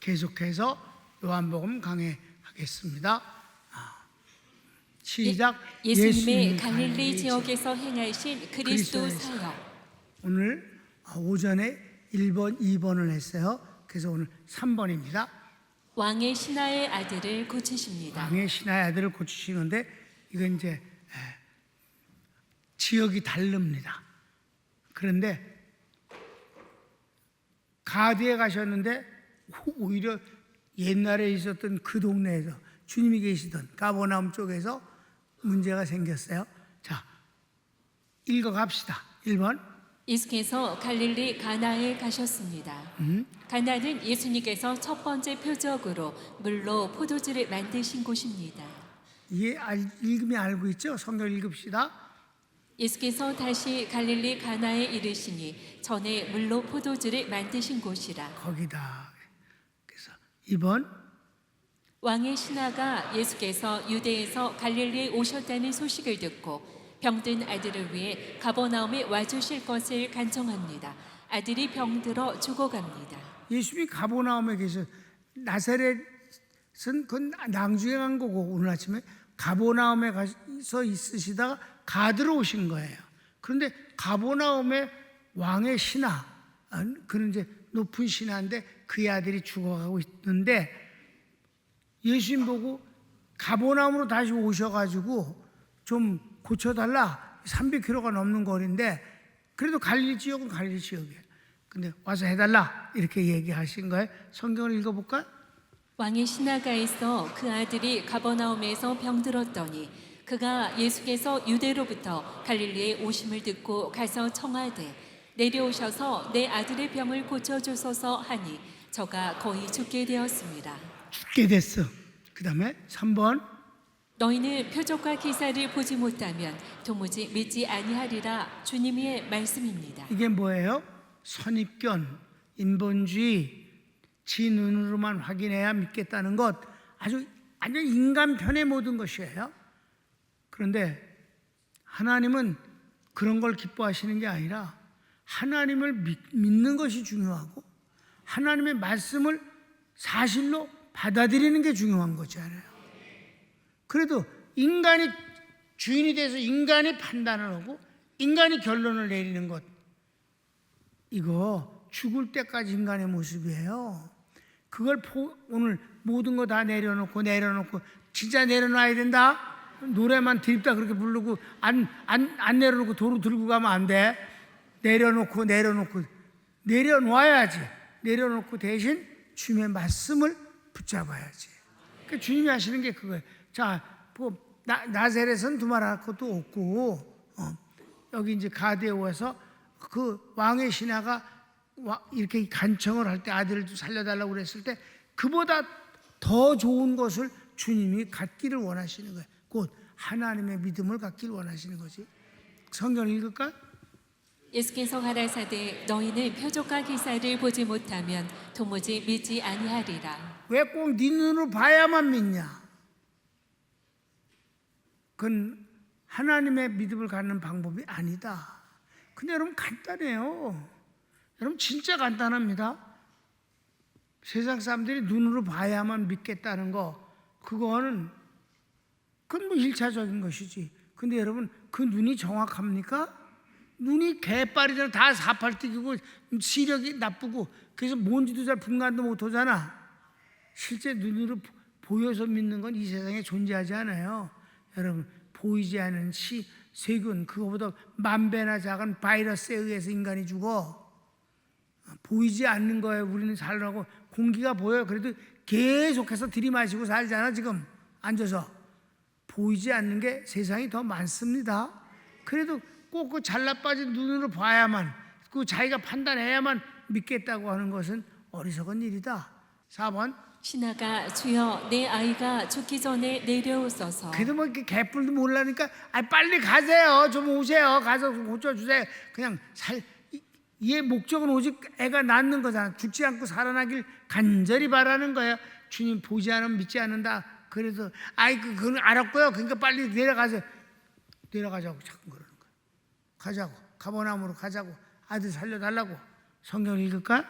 계속해서 요한복음 강해하겠습니다. 시작. 예수님의 갈릴리 지역에서 행하신 그리스도 사역. 오늘 오전에 1번, 2번을 했어요. 그래서 오늘 3번입니다. 왕의 신하의 아들을 고치십니다. 왕의 신하의 아들을 고치시는데 이건 이제 지역이 다릅니다. 그런데 가드에 가셨는데 오히려 옛날에 있었던 그 동네에서 주님이 계시던 가버나움 쪽에서 문제가 생겼어요. 자, 읽어갑시다. 1번. 예수께서 갈릴리 가나에 가셨습니다. 가나는 예수님께서 첫 번째 표적으로 물로 포도주를 만드신 곳입니다. 이게 읽으면 알고 있죠? 성경 읽읍시다. 예수께서 다시 갈릴리 가나에 이르시니 전에 물로 포도주를 만드신 곳이라. 거기다. 그래서 2번. 왕의 신하가 예수께서 유대에서 갈릴리에 오셨다는 소식을 듣고 병든 아들을 위해 가버나움에 와주실 것을 간청합니다. 아들이 병들어 죽어갑니다. 예수님이 가버나움에 계셔. 나사렛은 그건 나중에 간 거고 오늘 아침에 가버나움에 가서 있으시다가 가드로 오신 거예요. 그런데 가버나움에 왕의 신하, 그는 이제 높은 신하인데 그의 아들이 죽어가고 있는데 예수님 보고 가버나움으로 다시 오셔가지고 좀 고쳐달라. 300km가 넘는 거리인데 그래도 갈릴리 지역은 갈릴리 지역이에요. 근데 와서 해달라 이렇게 얘기하신 거예요. 성경을 읽어볼까? 왕의 신하가 있어 그 아들이 가버나움에서 병들었더니 그가 예수께서 유대로부터 갈릴리에 오심을 듣고 가서 청하되 내려오셔서 내 아들의 병을 고쳐주소서 하니 저가 거의 죽게 되었습니다. 죽게 됐어. 그 다음에 3번. 너희는 표적과 기사를 보지 못하면 도무지 믿지 아니하리라. 주님의 말씀입니다. 이게 뭐예요? 선입견, 인본주의, 지 눈으로만 확인해야 믿겠다는 것, 아주 인간 편의 모든 것이에요. 그런데 하나님은 그런 걸 기뻐하시는 게 아니라 하나님을 믿는 것이 중요하고 하나님의 말씀을 사실로 받아들이는 게 중요한 거잖아요. 그래도 인간이 주인이 돼서 인간이 판단을 하고 인간이 결론을 내리는 것, 이거 죽을 때까지 인간의 모습이에요. 그걸 오늘 모든 거 다 내려놓고 진짜 내려놔야 된다. 노래만 드립다 그렇게 부르고 안 내려놓고 도로 들고 가면 안 돼. 내려놓고 내려놔야지. 내려놓고 대신 주님의 말씀을 붙잡아야지. 그러니까 주님이 하시는 게 그거예요. 자, 나사렛은 두말할 것도 없고 여기 이제 가드에 와서 그 왕의 신하가 이렇게 간청을 할 때 아들을 살려달라고 그랬을 때 그보다 더 좋은 것을 주님이 갖기를 원하시는 거예요. 곧 하나님의 믿음을 갖기를 원하시는 거지. 성경을 읽을까? 예수께서 가라사대 너희는 표적과 기사를 보지 못하면 도무지 믿지 아니하리라. 왜 꼭 네 눈으로 봐야만 믿냐? 그건 하나님의 믿음을 갖는 방법이 아니다. 근데 여러분 간단해요. 여러분 진짜 간단합니다. 세상 사람들이 눈으로 봐야만 믿겠다는 거, 그건 뭐 1차적인 것이지. 근데 여러분 그 눈이 정확합니까? 눈이 개빨이잖아. 다 사팔뜨기고 시력이 나쁘고 그래서 뭔지도 잘 분간도 못하잖아. 실제 눈으로 보여서 믿는 건 이 세상에 존재하지 않아요. 여러분 보이지 않은 세균, 그거보다 만 배나 작은 바이러스에 의해서 인간이 죽어. 보이지 않는 거에 우리는 살라고. 공기가 보여요. 그래도 계속해서 들이마시고 살잖아. 지금 앉아서. 보이지 않는 게 세상이 더 많습니다. 그래도 꼭 그 잘나빠진 눈으로 봐야만, 그 자기가 판단해야만 믿겠다고 하는 것은 어리석은 일이다. 4번. 신하가 주여 내 아이가 죽기 전에 내려오소서. 그래도 뭐 이렇게 개뿔도 몰라니까 빨리 가세요. 좀 오세요. 가서 고쳐주세요. 그냥 이의 목적은 오직 애가 낫는 거잖아. 죽지 않고 살아나길 간절히 바라는 거예요. 주님 보지 않으면 믿지 않는다. 그래서 그건 알았고요. 그러니까 빨리 내려가세요. 내려가자고 자꾸 그러는 거예요. 가자고. 가버나움으로 가자고. 아들 살려달라고. 성경 읽을까?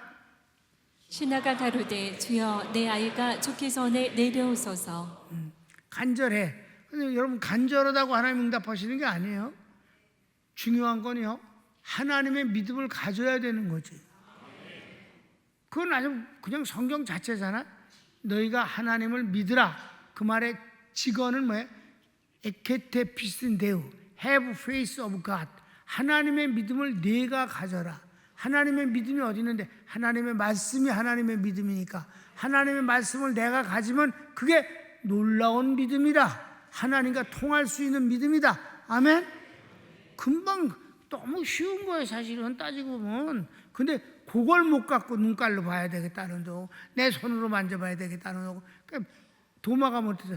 신하가 가로되 주여 내 아이가 죽기 전에 내려오소서. 간절해. 근데 여러분 간절하다고 하나님 응답하시는 게 아니에요. 중요한 건요, 하나님의 믿음을 가져야 되는 거지. 그건 아주 그냥 성경 자체잖아. 너희가 하나님을 믿으라. 그 말의 직언은 뭐예요? 에케테피스데우, have faith of God. 하나님의 믿음을 네가 가져라. 하나님의 믿음이 어디 있는데? 하나님의 말씀이 하나님의 믿음이니까 하나님의 말씀을 내가 가지면 그게 놀라운 믿음이다. 하나님과 통할 수 있는 믿음이다. 아멘. 금방 너무 쉬운 거예요, 사실은 따지고 보면. 근데 그걸 못 갖고 눈깔로 봐야 되겠다는 거고, 내 손으로 만져봐야 되겠다는 거고. 그러니까 도마가 못해서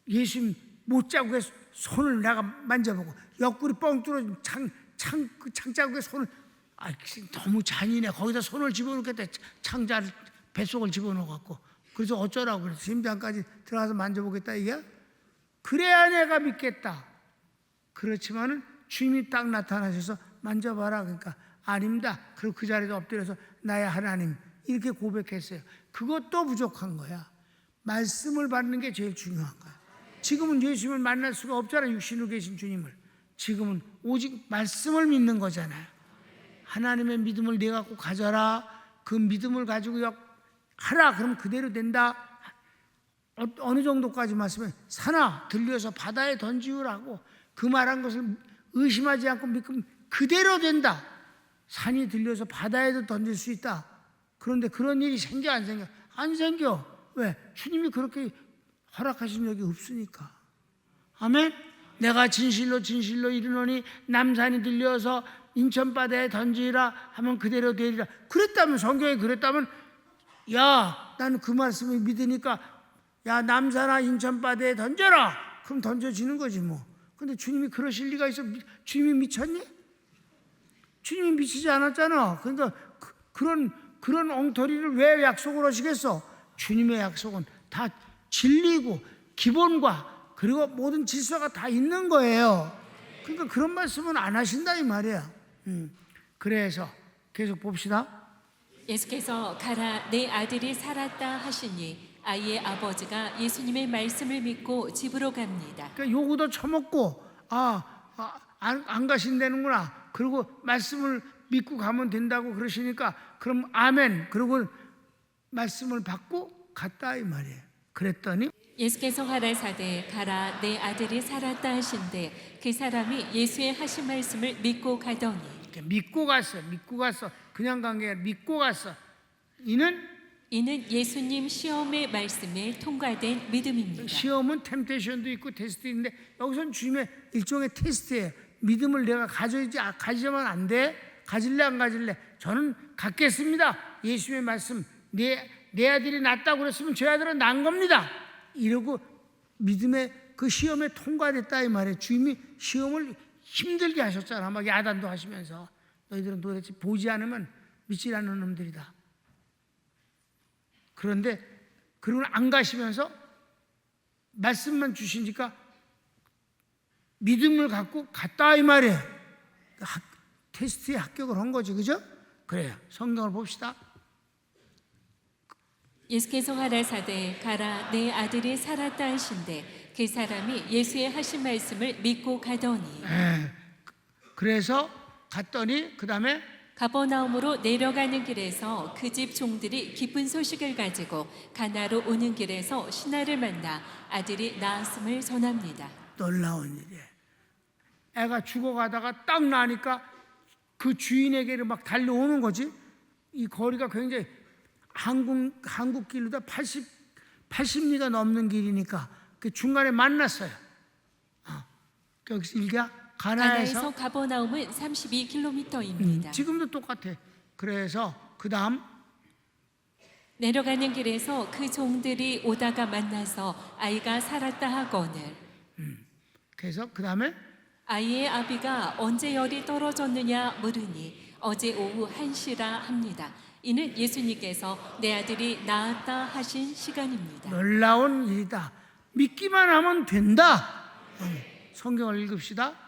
예수님 못자국에 손을 내가 만져보고 옆구리 뻥 뚫어진 창자국에 손을, 너무 잔인해. 거기다 손을 집어넣겠다. 창자를 뱃속을 집어넣어갖고. 그래서 어쩌라고 그래서 심장까지 들어가서 만져보겠다 이게. 그래야 내가 믿겠다. 그렇지만은 주님이 딱 나타나셔서 만져봐라. 그러니까 아닙니다. 그리고 그 자리에 엎드려서 나의 하나님 이렇게 고백했어요. 그것도 부족한 거야. 말씀을 받는 게 제일 중요한 거야. 지금은 예수님을 만날 수가 없잖아요. 육신으로 계신 주님을. 지금은 오직 말씀을 믿는 거잖아요. 하나님의 믿음을 내 갖고 가져라. 그 믿음을 가지고 하라. 그럼 그대로 된다. 어느 정도까지 말씀해? 산아 들려서 바다에 던지우라고. 그 말한 것을 의심하지 않고 믿으면 그대로 된다. 산이 들려서 바다에도 던질 수 있다. 그런데 그런 일이 생겨 안 생겨? 안 생겨. 왜? 주님이 그렇게 허락하신 적이 없으니까. 아멘. 내가 진실로 진실로 이르노니 남산이 들려서 인천바다에 던지라 하면 그대로 되리라. 그랬다면, 성경에 그랬다면, 야 나는 그 말씀을 믿으니까 야 남산아 인천바다에 던져라. 그럼 던져지는 거지 뭐. 근데 주님이 그러실 리가 있어? 주님이 미쳤니? 주님이 미치지 않았잖아. 그러니까 그런 엉터리를 왜 약속을 하시겠어? 주님의 약속은 다 진리고 기본과 그리고 모든 질서가 다 있는 거예요. 그러니까 그런 말씀은 안 하신다 이 말이야. 그래서 계속 봅시다. 예수께서 가라 내 아들이 살았다 하시니 아이의 아버지가 예수님의 말씀을 믿고 집으로 갑니다. 그러니까 요구도 처먹고 안 가신다는구나. 그리고 말씀을 믿고 가면 된다고 그러시니까 그럼 아멘. 그리고 말씀을 받고 갔다 이 말이에요. 그랬더니 예수께서 가라사대 가라 내 아들이 살았다 하신데 그 사람이 예수의 하신 말씀을 믿고 가더니. 믿고 갔어. 믿고 갔어. 그냥 간 게 아니라 믿고 갔어. 이는 예수님 시험의 말씀에 통과된 믿음입니다. 시험은 템테이션도 있고 테스트도 있는데 여기서는 주님의 일종의 테스트예요. 믿음을 내가 가지면 안 돼? 가질래 안 가질래? 저는 갖겠습니다. 예수님의 말씀, 내 아들이 낫다고 그랬으면 제 아들은 난 겁니다. 이러고 믿음의 그 시험에 통과됐다 이 말이에요. 주님이 시험을 힘들게 하셨잖아. 막 야단도 하시면서 너희들은 도대체 보지 않으면 믿지 않는 놈들이다. 그런데 그러고 안 가시면서 말씀만 주시니까 믿음을 갖고 갔다 이 말이에요. 테스트에 합격을 한 거지, 그죠? 그래요. 성경을 봅시다. 예수께서 가라사대 가라 내 아들이 살았다 하신데 그 사람이 예수의 하신 말씀을 믿고 가더니. 그래서 갔더니 그 다음에 가버나움으로 내려가는 길에서 그 집 종들이 기쁜 소식을 가지고 가나로 오는 길에서 신하를 만나 아들이 나았음을 전합니다. 놀라운 일이에요. 애가 죽어가다가 딱 나니까 그 주인에게로 막 달려오는 거지. 이 거리가 굉장히 한국 길로다 80리가 넘는 길이니까 그 중간에 만났어요. 여기서 일기야 가나에서 가버나움은 32km입니다. 지금도 똑같아. 그래서 그 다음 내려가는 길에서 그 종들이 오다가 만나서 아이가 살았다 하거늘. 그래서 그 다음에 아이의 아비가 언제 열이 떨어졌느냐 물으니 어제 오후 1시라 합니다. 이는 예수님께서 내 아들이 나았다 하신 시간입니다. 놀라운 일이다. 믿기만 하면 된다. 성경을 읽읍시다.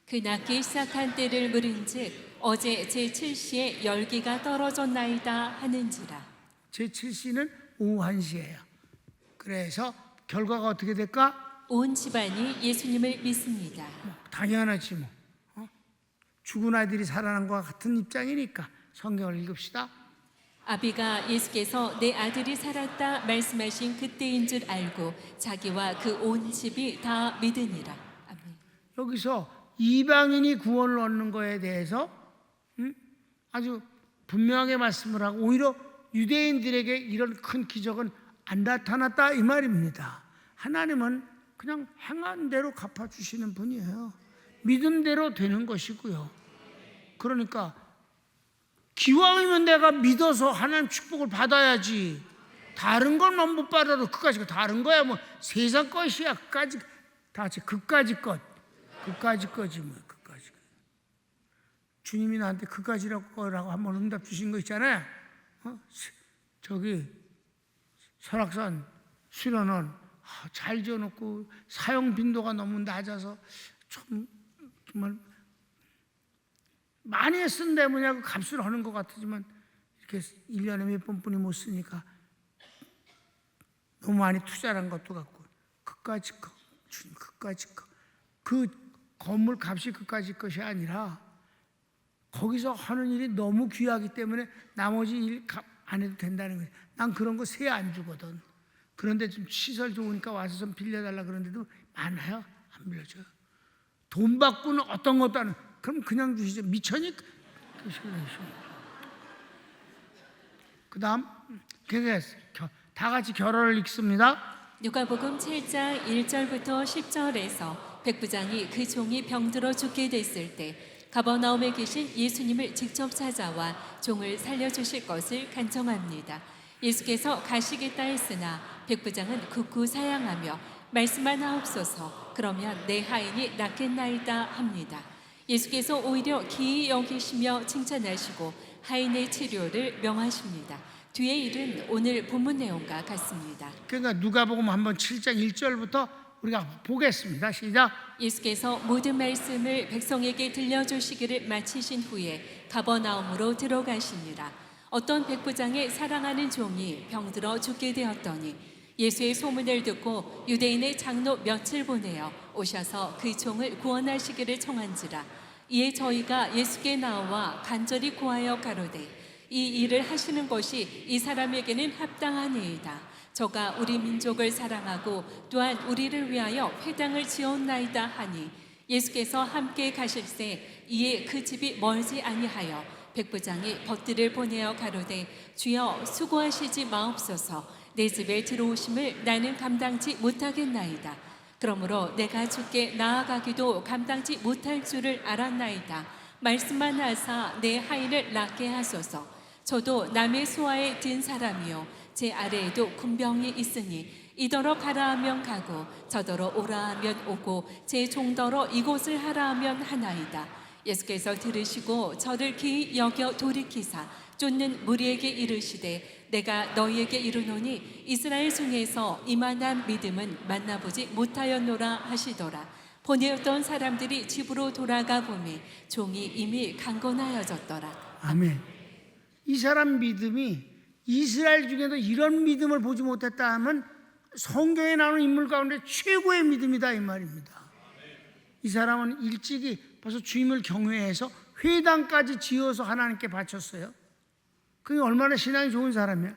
그 낳기 시작한 때를 물은즉 어제 제7시에 열기가 떨어졌나이다 하는지라. 제7시는 오후 1시예요. 그래서 결과가 어떻게 될까? 온 집안이 예수님을 믿습니다. 당연하지 뭐. 죽은 아들이 살아난 것과 같은 입장이니까 성경을 읽읍시다. 아비가 예수께서 내 아들이 살았다 말씀하신 그때인 줄 알고 자기와 그 온 집이 다 믿으니라. 아멘. 여기서 이방인이 구원을 얻는 거에 대해서 아주 분명하게 말씀을 하고 오히려 유대인들에게 이런 큰 기적은 안 나타났다 이 말입니다. 하나님은 그냥 행한 대로 갚아주시는 분이에요. 믿은 대로 되는 것이고요. 그러니까 기왕이면 내가 믿어서 하나님 축복을 받아야지. 다른 걸만 못 받아도 그까지 다른 거야 뭐 세상 것이야. 그까지 다 그까지 거지 뭐 그까지. 주님이 나한테 그까지라고 한번 응답 주신 거 있잖아요. 저기 설악산 수련원 잘 지어놓고 사용 빈도가 너무 낮아서 정말 많이 했는데 뭐냐 그 값을 하는 것 같지만 이렇게 1년에 몇 번뿐이 못 쓰니까 너무 많이 투자한 것도 같고 그까지 거 주님 그까지 거그 건물 값이 그까지 것이 아니라 거기서 하는 일이 너무 귀하기 때문에 나머지 일 안 해도 된다는 거예요. 난 그런 거 세 안 주거든. 그런데 좀 시설 좋으니까 와서 좀 빌려달라 그러는데도 많아요. 안 빌려줘요. 돈 받고는 어떤 것도 안 해요. 그럼 그냥 주시죠. 미쳐니까. 그 다음 다 같이 결어를 읽습니다. 누가복음 7장 1절부터 10절에서 백부장이 그 종이 병들어 죽게 됐을 때 가버나움에 계신 예수님을 직접 찾아와 종을 살려주실 것을 간청합니다. 예수께서 가시겠다 했으나 백부장은 굳고 사양하며 말씀만 하옵소서 그러면 내 하인이 낫겠나이다 합니다. 예수께서 오히려 기이 여기시며 칭찬하시고 하인의 치료를 명하십니다. 뒤의 일은 오늘 본문 내용과 같습니다. 그러니까 누가복음 한번 7장 1절부터 우리가 보겠습니다. 시작. 예수께서 모든 말씀을 백성에게 들려주시기를 마치신 후에 가버나움으로 들어가시니라. 어떤 백부장의 사랑하는 종이 병들어 죽게 되었더니 예수의 소문을 듣고 유대인의 장로 몇을 보내어 오셔서 그 종을 구원하시기를 청한지라. 이에 저희가 예수께 나와 간절히 구하여 가로되 이 일을 하시는 것이 이 사람에게는 합당하니이다. 저가 우리 민족을 사랑하고 또한 우리를 위하여 회당을 지었나이다 하니 예수께서 함께 가실새 이에 그 집이 멀지 아니하여 백부장이 벗들을 보내어 가로되 주여 수고하시지 마옵소서 내 집에 들어오심을 나는 감당치 못하겠나이다. 그러므로 내가 주께 나아가기도 감당치 못할 줄을 알았나이다. 말씀만 하사 내 하인을 낫게 하소서. 저도 남의 수하에 든 사람이요 제 아래에도 군병이 있으니 이더러 가라 하면 가고 저더러 오라 하면 오고 제 종더러 이곳을 하라 하면 하나이다. 예수께서 들으시고 저를 기이 여겨 돌이키사 쫓는 무리에게 이르시되 내가 너희에게 이르노니 이스라엘 중에서 이만한 믿음은 만나보지 못하였노라 하시더라. 보내었던 사람들이 집으로 돌아가 보매 종이 이미 강건하여졌더라. 아멘. 이 사람 믿음이 이스라엘 중에도 이런 믿음을 보지 못했다 하면 성경에 나오는 인물 가운데 최고의 믿음이다 이 말입니다. 이 사람은 일찍이 벌써 주님을 경외해서 회당까지 지어서 하나님께 바쳤어요. 그게 얼마나 신앙이 좋은 사람이야.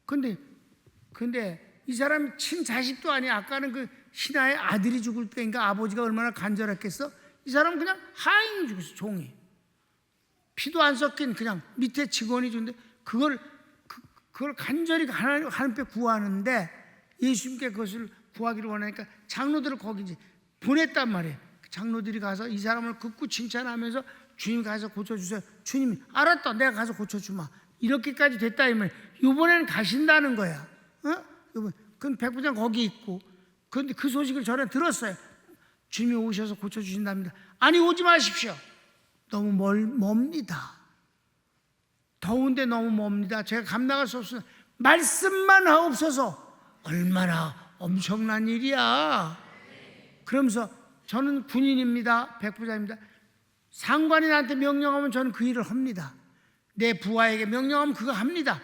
근데 이 사람이 친자식도 아니야. 아까는 그 신하의 아들이 죽을 때인가 아버지가 얼마나 간절했겠어. 이 사람은 그냥 하인이 죽었어. 종이 피도 안 섞인 그냥 밑에 직원이 죽는데 그걸 간절히 하나님께 구하는데 예수님께 그것을 구하기를 원하니까 장로들을 거기 이제 보냈단 말이에요. 장로들이 가서 이 사람을 극구 칭찬하면서 주님 가서 고쳐주세요. 주님이 알았다. 내가 가서 고쳐주마. 이렇게까지 됐다 이면 이번에는 가신다는 거야. 그럼 백부장 거기 있고 그런데 그 소식을 전에 들었어요. 주님이 오셔서 고쳐주신답니다. 아니 오지 마십시오. 너무 멉니다. 더운데 너무 멉니다. 제가 감당할 수 없어서 말씀만 하옵소서. 얼마나 엄청난 일이야. 그러면서 저는 군인입니다. 백부장입니다. 상관이 나한테 명령하면 저는 그 일을 합니다. 내 부하에게 명령하면 그거 합니다.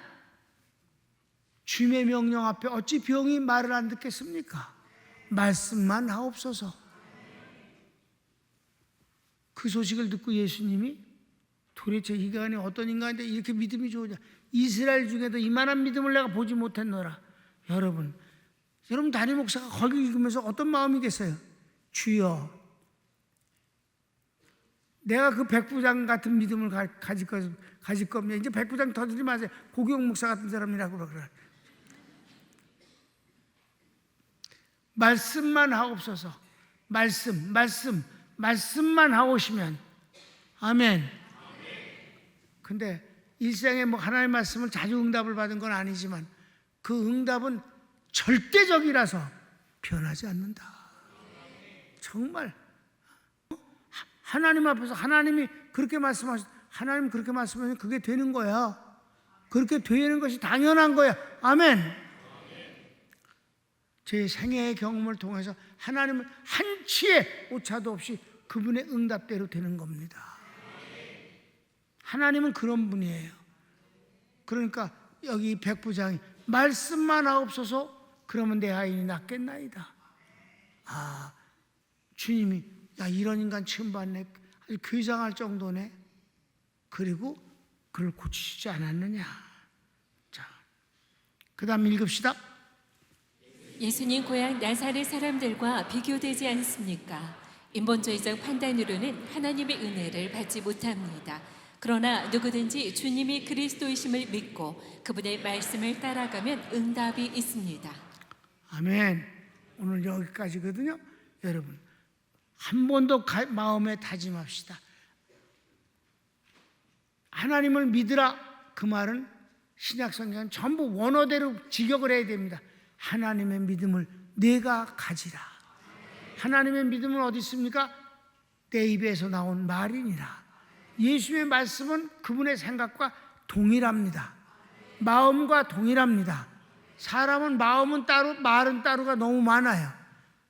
주님의 명령 앞에 어찌 병이 말을 안 듣겠습니까? 말씀만 하옵소서. 그 소식을 듣고 예수님이 도대체 이 인간이 어떤 인간인데 이렇게 믿음이 좋으냐, 이스라엘 중에도 이만한 믿음을 내가 보지 못했노라. 여러분 담임 목사가 거기 읽으면서 어떤 마음이겠어요? 주여, 내가 그 백부장 같은 믿음을 가질 겁니다. 이제 백부장 터지지 마세요. 고경 목사 같은 사람이라고 그러더라. 말씀만 하옵소서. 말씀만 하오시면. 아멘. 근데 일생에 뭐 하나님의 말씀을 자주 응답을 받은 건 아니지만 그 응답은 절대적이라서 변하지 않는다. 정말 하나님 앞에서 하나님이 그렇게 하나님 그렇게 말씀하면 그게 되는 거야. 그렇게 되는 것이 당연한 거야. 아멘. 제 생애의 경험을 통해서 하나님은 한치의 오차도 없이 그분의 응답대로 되는 겁니다. 하나님은 그런 분이에요. 그러니까 여기 백부장이 말씀만 하옵소서. 그러면 내 아인이 낫겠나이다. 아, 주님이 야, 이런 인간 처음 봤네. 아주 괴장할 정도네. 그리고 그를 고치시지 않았느냐. 자, 그 다음 읽읍시다. 예수님 고향 나사렛 사람들과 비교되지 않습니까? 인본주의적 판단으로는 하나님의 은혜를 받지 못합니다. 그러나 누구든지 주님이 그리스도이심을 믿고 그분의 말씀을 따라가면 응답이 있습니다. 아멘. 오늘 여기까지거든요. 여러분 한 번 더 마음에 다짐합시다. 하나님을 믿으라. 그 말은 신약성경은 전부 원어대로 직역을 해야 됩니다. 하나님의 믿음을 내가 가지라. 하나님의 믿음은 어디 있습니까? 내 입에서 나온 말이니라. 예수의 말씀은 그분의 생각과 동일합니다. 마음과 동일합니다. 사람은 마음은 따로 말은 따로가 너무 많아요.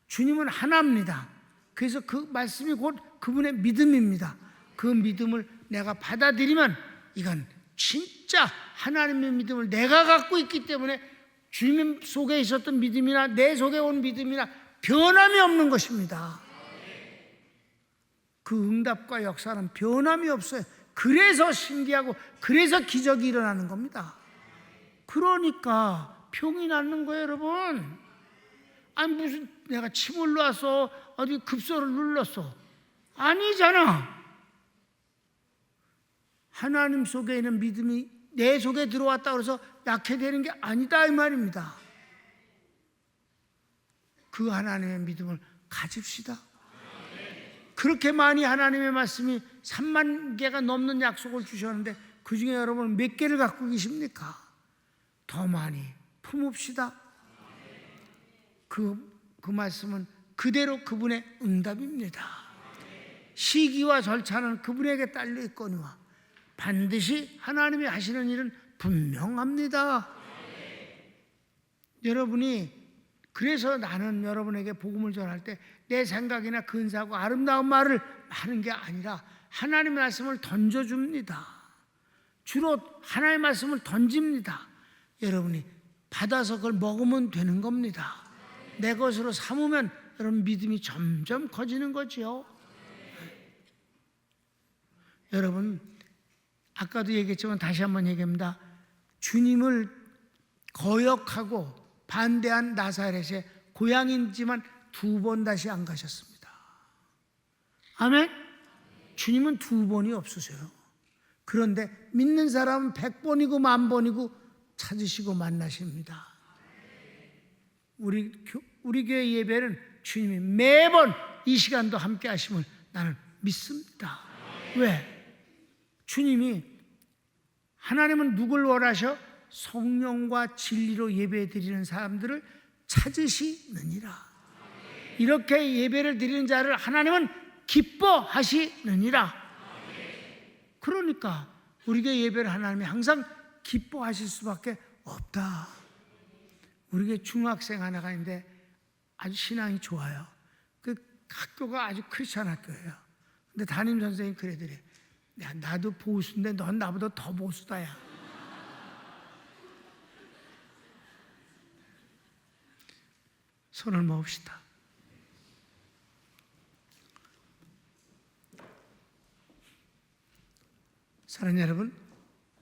주님은 하나입니다. 그래서 그 말씀이 곧 그분의 믿음입니다. 그 믿음을 내가 받아들이면 이건 진짜 하나님의 믿음을 내가 갖고 있기 때문에 주님 속에 있었던 믿음이나 내 속에 온 믿음이나 변함이 없는 것입니다. 그 응답과 역사는 변함이 없어요. 그래서 신기하고 그래서 기적이 일어나는 겁니다. 그러니까 병이 낫는 거예요, 여러분. 아니 무슨 내가 침을 놔서 어디 급소를 눌렀어. 아니잖아. 하나님 속에 있는 믿음이 내 속에 들어왔다 그래서 약해 되는 게 아니다 이 말입니다. 그 하나님의 믿음을 가집시다. 그렇게 많이 하나님의 말씀이 3만 개가 넘는 약속을 주셨는데 그 중에 여러분 몇 개를 갖고 계십니까? 더 많이 품읍시다. 그 말씀은 그대로 그분의 응답입니다. 시기와 절차는 그분에게 딸려 있거니와 반드시 하나님이 하시는 일은 분명합니다. 여러분이 그래서 나는 여러분에게 복음을 전할 때 내 생각이나 근사하고 아름다운 말을 하는 게 아니라 하나님의 말씀을 던져줍니다. 주로 하나님의 말씀을 던집니다. 여러분이 받아서 그걸 먹으면 되는 겁니다. 내 것으로 삼으면 여러분 믿음이 점점 커지는 거지요. 여러분 아까도 얘기했지만 다시 한번 얘기합니다. 주님을 거역하고 반대한 나사렛의 고향이지만 2번 다시 안 가셨습니다. 아멘? 주님은 2번이 없으세요. 그런데 믿는 사람은 100번이고 1000번이고 찾으시고 만나십니다. 우리 교회 예배는 주님이 매번 이 시간도 함께 하심을 나는 믿습니다. 왜? 주님이 하나님은 누굴 원하셔? 성령과 진리로 예배 드리는 사람들을 찾으시느니라. 이렇게 예배를 드리는 자를 하나님은 기뻐하시느니라. 그러니까 우리 교회 예배를 하나님이 항상 기뻐하실 수밖에 없다. 우리 교회 중학생 하나가 있는데 아주 신앙이 좋아요. 그 학교가 아주 크리스찬 학교예요. 근데 담임 선생님이 그래더래. 야, 나도 보수인데 넌 나보다 더 보수다야. 손을 모읍시다. 사랑하는 여러분,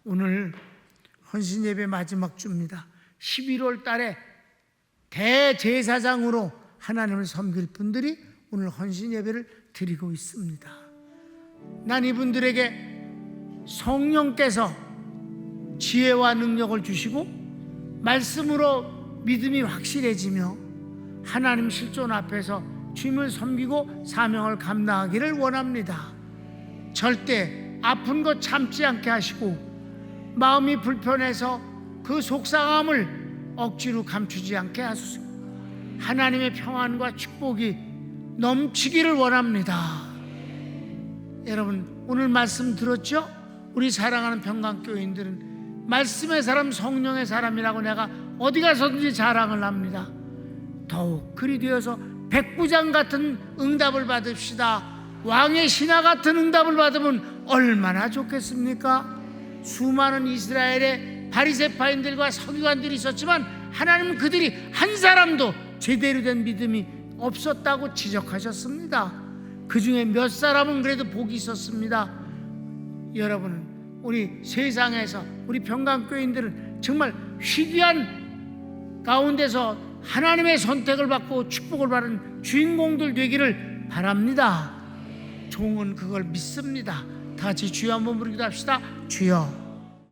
오늘 헌신예배 마지막 주입니다. 11월 달에 대제사장으로 하나님을 섬길 분들이 오늘 헌신예배를 드리고 있습니다. 난 이분들에게 성령께서 지혜와 능력을 주시고 말씀으로 믿음이 확실해지며 하나님 실존 앞에서 주님을 섬기고 사명을 감당하기를 원합니다. 절대 아픈 것 참지 않게 하시고 마음이 불편해서 그 속상함을 억지로 감추지 않게 하소서. 하나님의 평안과 축복이 넘치기를 원합니다. 여러분, 오늘 말씀 들었죠? 우리 사랑하는 평강교인들은 말씀의 사람, 성령의 사람이라고 내가 어디 가서든지 자랑을 합니다. 더욱 그리 되어서 백부장 같은 응답을 받읍시다. 왕의 신하 같은 응답을 받으면 얼마나 좋겠습니까? 수많은 이스라엘의 바리새파인들과 서기관들이 있었지만 하나님은 그들이 한 사람도 제대로 된 믿음이 없었다고 지적하셨습니다. 그 중에 몇 사람은 그래도 복이 있었습니다. 여러분, 우리 세상에서 우리 평강교인들은 정말 희귀한 가운데서 하나님의 선택을 받고 축복을 받은 주인공들 되기를 바랍니다. 종은 그걸 믿습니다. 다 같이 주여 한번 부르기도 합시다. 주여.